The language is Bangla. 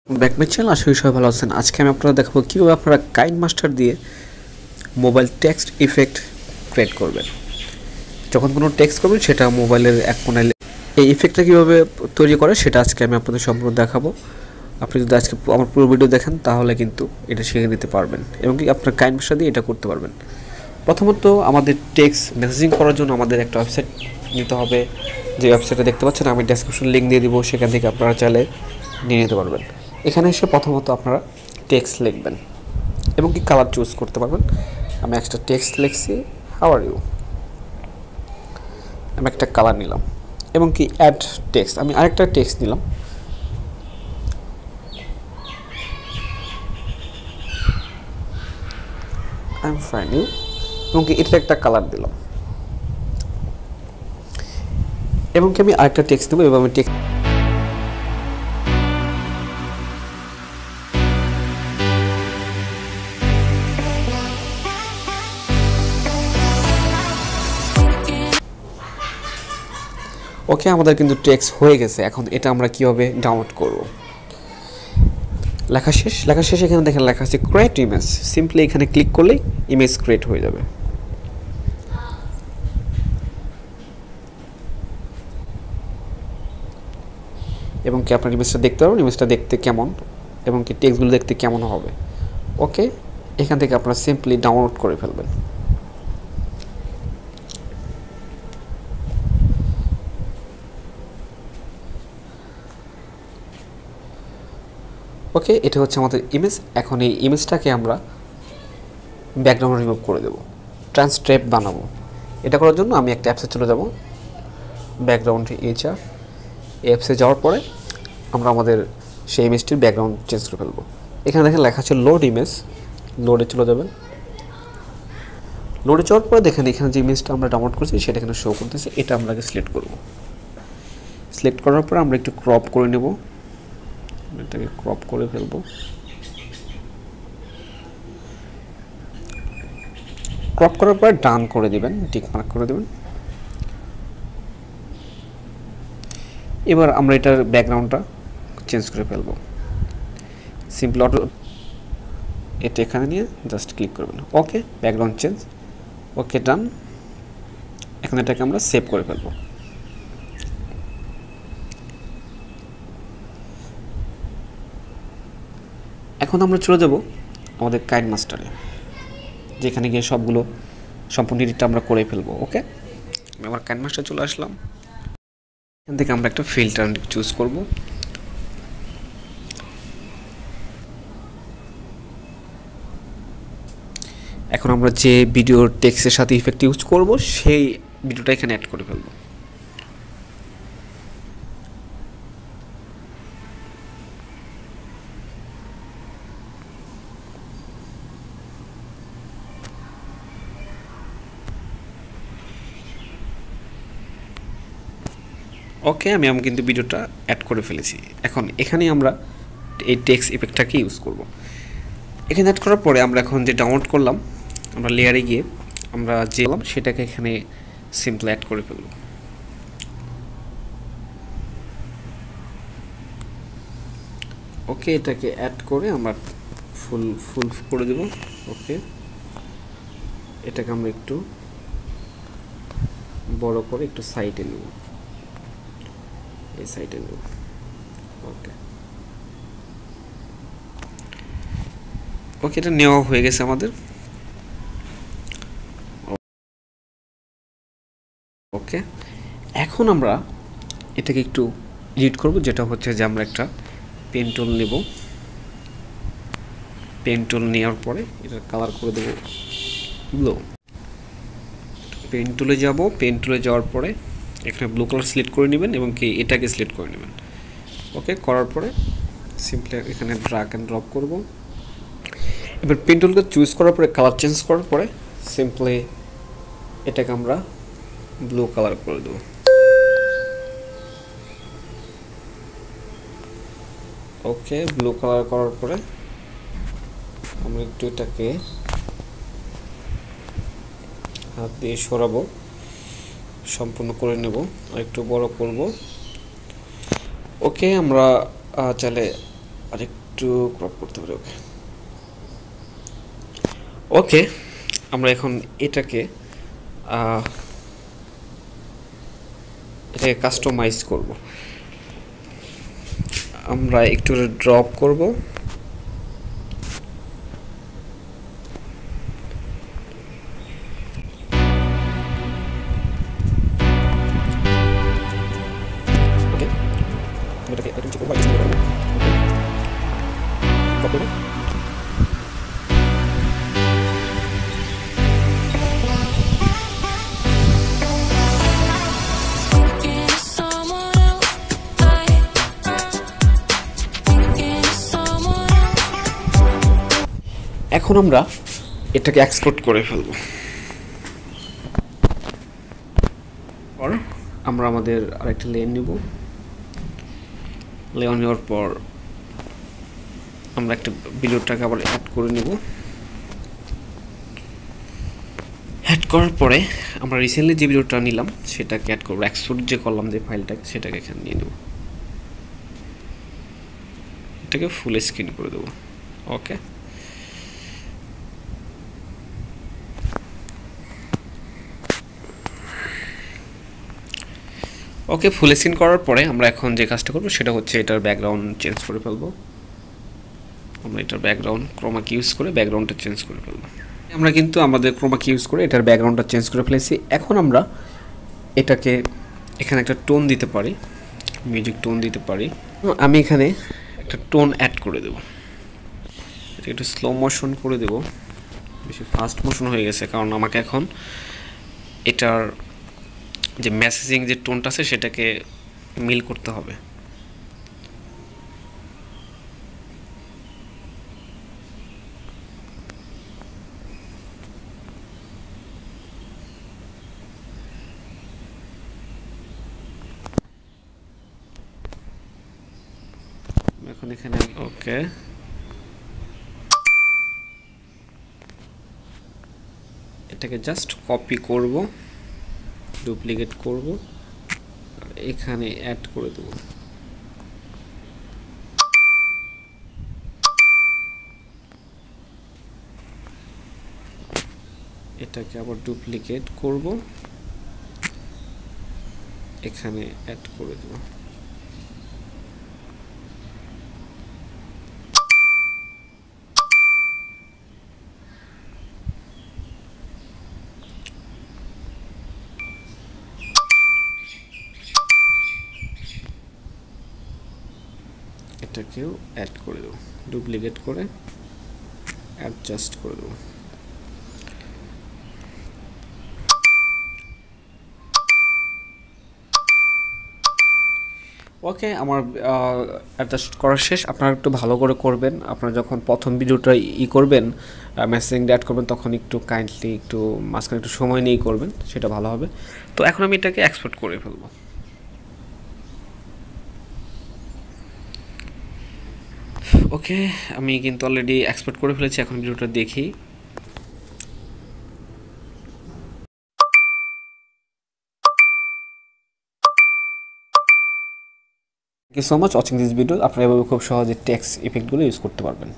ব্যাকমেট চ্যানেল, আশা করি সবাই ভালো আছেন। আজকে আমি আপনারা দেখাবো কীভাবে আপনারা কাইনমাস্টার দিয়ে মোবাইল টেক্সট ইফেক্ট ক্রিয়েট করবেন। যখন কোনো টেক্সট করবেন সেটা মোবাইলের এক কোণায় এই ইফেক্টটা কীভাবে তৈরি করে সেটা আজকে আমি আপনাদের সম্পূর্ণ দেখাবো। আপনি যদি আজকে আমার পুরো ভিডিও দেখেন তাহলে কিন্তু এটা শিখে নিতে পারবেন এবং কি আপনার কাইনমাস্টার দিয়ে এটা করতে পারবেন। প্রথমত আমাদের টেক্সট মেসেজিং করার জন্য আমাদের একটা ওয়েবসাইট নিতে হবে। যে ওয়েবসাইটটা দেখতে পাচ্ছেন আমি ডেসক্রিপশন লিঙ্ক দিয়ে দিব, সেখান থেকে আপনারা চাইলে নিয়ে নিতে পারবেন। এখানে এসে প্রথমত আপনারা টেক্সট লিখবেন এবং কি কালার চুজ করতে পারবেন। আমি একটা টেক্সট লিখছি, হাউ আর ইউ, আমি একটা কালার নিলাম এবং কি অ্যাড টেক্সট, আমি আরেকটা টেক্সট নিলাম, আই এম ফাইন ইউ, এবং কি এটা একটা কালার দিলাম এবং কি আমি আরেকটা টেক্সট দেবো এবং আমি টেক্সট ওকে। আমাদের কিন্তু টেক্সট হয়ে গেছে। এখন এটা আমরা কীভাবে ডাউনলোড করব? লেখা শেষ এখানে দেখেন লেখা আছে ক্রিয়েট ইমেজ। সিম্পলি এখানে ক্লিক করলেই ইমেজ ক্রিয়েট হয়ে যাবে। এবং কি আপনার ইমেজটা দেখতে পারবেন, ইমেজটা দেখতে কেমন এবং কি টেক্সটগুলো দেখতে কেমন হবে। ওকে, এখান থেকে আপনারা সিম্পলি ডাউনলোড করে ফেলবেন। ওকে, এটা হচ্ছে আমাদের ইমেজ। এখন এই ইমেজটাকে আমরা ব্যাকগ্রাউন্ড রিমুভ করে দেব, ট্রান্সক্রিপ্ট বানাবো। এটা করার জন্য আমি একটা অ্যাপসে চলে যাব, ব্যাকগ্রাউন্ড এইচআর। এই অ্যাপসে যাওয়ার পরে আমরা আমাদের সেই ইমেজটির ব্যাকগ্রাউন্ড চেঞ্জ করে ফেলবো। এখানে দেখেন লেখা আছে লোড ইমেজ, লোডে চলে যাবেন। লোডে যাওয়ার পরে দেখেন এখানে যে ইমেজটা আমরা ডাউনলোড করছি সেটা এখানে শো করতেছে। এটা আমরা আগে সিলেক্ট করব। সিলেক্ট করার পরে আমরা একটু ক্রপ করে নেব, এটাকে ক্রপ করে ফেলবো। ক্রপ করার পরে ডান করে দিবেন, টিক মার্ক করে দিবেন। এবার আমরা এটার ব্যাকগ্রাউন্ডটা চেঞ্জ করে ফেলবো। সিম্পল অটো এটা এখানে নিয়ে জাস্ট ক্লিক করবেন। ওকে, ব্যাকগ্রাউন্ড চেঞ্জ। ওকে, ডান। এখন এটাকে আমরা সেভ করে ফেলবো। এখন আমরা চলে যাব আমাদের কাইনমাস্টারে, যেখানে গিয়ে সবগুলো সম্পূর্ণ এডিটটা আমরা করে ফেলবো। ওকে, আমি আমার কাইনমাস্টার চলে আসলাম। এখান থেকে আমরা একটা ফিল্টার চুজ করব। এখন আমরা যে ভিডিওর টেক্সটের সাথে ইফেক্ট ইউজ করব সেই ভিডিওটা এখানে অ্যাড করে ফেলবো। ওকে, আমি কিন্তু ভিডিওটা অ্যাড করে ফেলেছি। এখন এখানে আমরা এই টেক্সট ইফেক্টটাকে ইউজ করব। এখানে অ্যাড করার পরে আমরা এখন যে ডাউনলোড করলাম, আমরা লেয়ারে গিয়ে আমরা যে সেটাকে এখানে সিম্পল অ্যাড করে ফেলব। ওকে, এটাকে অ্যাড করে আমরা ফুল করে দেব। ওকে, এটাকে আমরা একটু বড় করে একটু সাইডে নেব, এই সাইডে নেব। ওকে ওকে, এটা নেওয়া হয়ে গেছে আমাদের। ওকে, এখন আমরা এটাকে একটু এডিট করব, যেটা হচ্ছে যে আমরা একটা পেন টুল নেব। পেন টুল নেওয়ার পরে এটা কালার করে দেব ব্লু। পেন টুলে যাব, পেন টুলে যাওয়ার পরে এখানে ব্লু কালার সিলেক্ট করে নেবেন এবং কি এটাকে সিলেক্ট করে নেবেন। ওকে, করার পরে সিম্পলি এখানে ড্র্যাগ এন্ড ড্রপ করব। এবার পেন টুলকে চুজ করার পরে কালার চেঞ্জ করার পরে সিম্পলি এটাকে আমরা ব্লু কালার করে দেব। ওকে, ব্লু কালার করার পরে আমরা একটু এটাকে হাত দিয়ে সরাবো, সম্পূর্ণ করে নেব আর একটু বড় করব। ওকে, আমরা চাইলে আরেকটু একটু ক্রপ করতে পারি। ওকে ওকে, আমরা এখন এটাকে কাস্টমাইজ করব। আমরা একটু ড্রপ করব, এখন আমরা এটাকে এক্সপোর্ট করে ফেলবো। পর আমরা আমাদের আরেকটা লেয়ার নিব, লেয়ার নেওয়ার পর আমরা একটা ভিডিওটাকে আবার অ্যাড করে নেব। অ্যাড করার পরে আমরা রিসেন্টলি যে ভিডিওটা নিলাম সেটাকে অ্যাড করবো, এক্সপোর্ট যে করলাম যে ফাইলটা সেটাকে এখানে নিয়ে নেব, এটাকে ফুল স্ক্রিন করে দেবো। ওকে, ওকে ফুল স্ক্রিন করার পরে আমরা এখন যে কাজটা করবো সেটা হচ্ছে এটার ব্যাকগ্রাউন্ড চেঞ্জ করে ফেলবো। আমরা এটার ব্যাকগ্রাউন্ড ক্রোমা কি ইউজ করে ব্যাকগ্রাউন্ডটা চেঞ্জ করে ফেলবো। আমরা কিন্তু আমাদের ক্রোমা কি ইউজ করে এটার ব্যাকগ্রাউন্ডটা চেঞ্জ করে ফেলেছি। এখন আমরা এটাকে এখানে একটা টোন দিতে পারি, মিউজিক টোন দিতে পারি। আমি এখানে একটা টোন অ্যাড করে দেবো, এটাকে একটু স্লো মোশন করে দেবো, বেশি ফাস্ট মোশন হয়ে গেছে কারণ আমাকে এখন এটার যে মেসেজিং যে টোনটা আছে সেটাকে মিল করতে হবে। এখন এখানে ওকে, এটাকে জাস্ট কপি করব, ডুপ্লিকেট করব, এখানে অ্যাড করে দেব। এটাকে আবার ডুপ্লিকেট করব, এখানে অ্যাড করে দেব। এটাকেও অ্যাড করে দেব, ডুপ্লিকেট করে অ্যাডজাস্ট করে দেব। ওকে, আমার অ্যাডজাস্ট করা শেষ। আপনারা একটু ভালো করে করবেন, আপনারা যখন প্রথম ভিডিওটা করবেন মেসেজিংটা অ্যাড করবেন তখন একটু কাইন্ডলি একটু মাঝখানে একটু সময় নিয়েই করবেন, সেটা ভালো হবে। তো এখন আমি এটাকে এক্সপোর্ট করে ফেলবো। ওকে, আমি কিন্তু অলরেডি এক্সপোর্ট করে ফেলেছি, এখন ভিডিওটা দেখি। Thank you so much watching this video. আপনারা এভাবে খুব সহজে টেক্সট ইফেক্টগুলো ইউজ করতে পারবেন।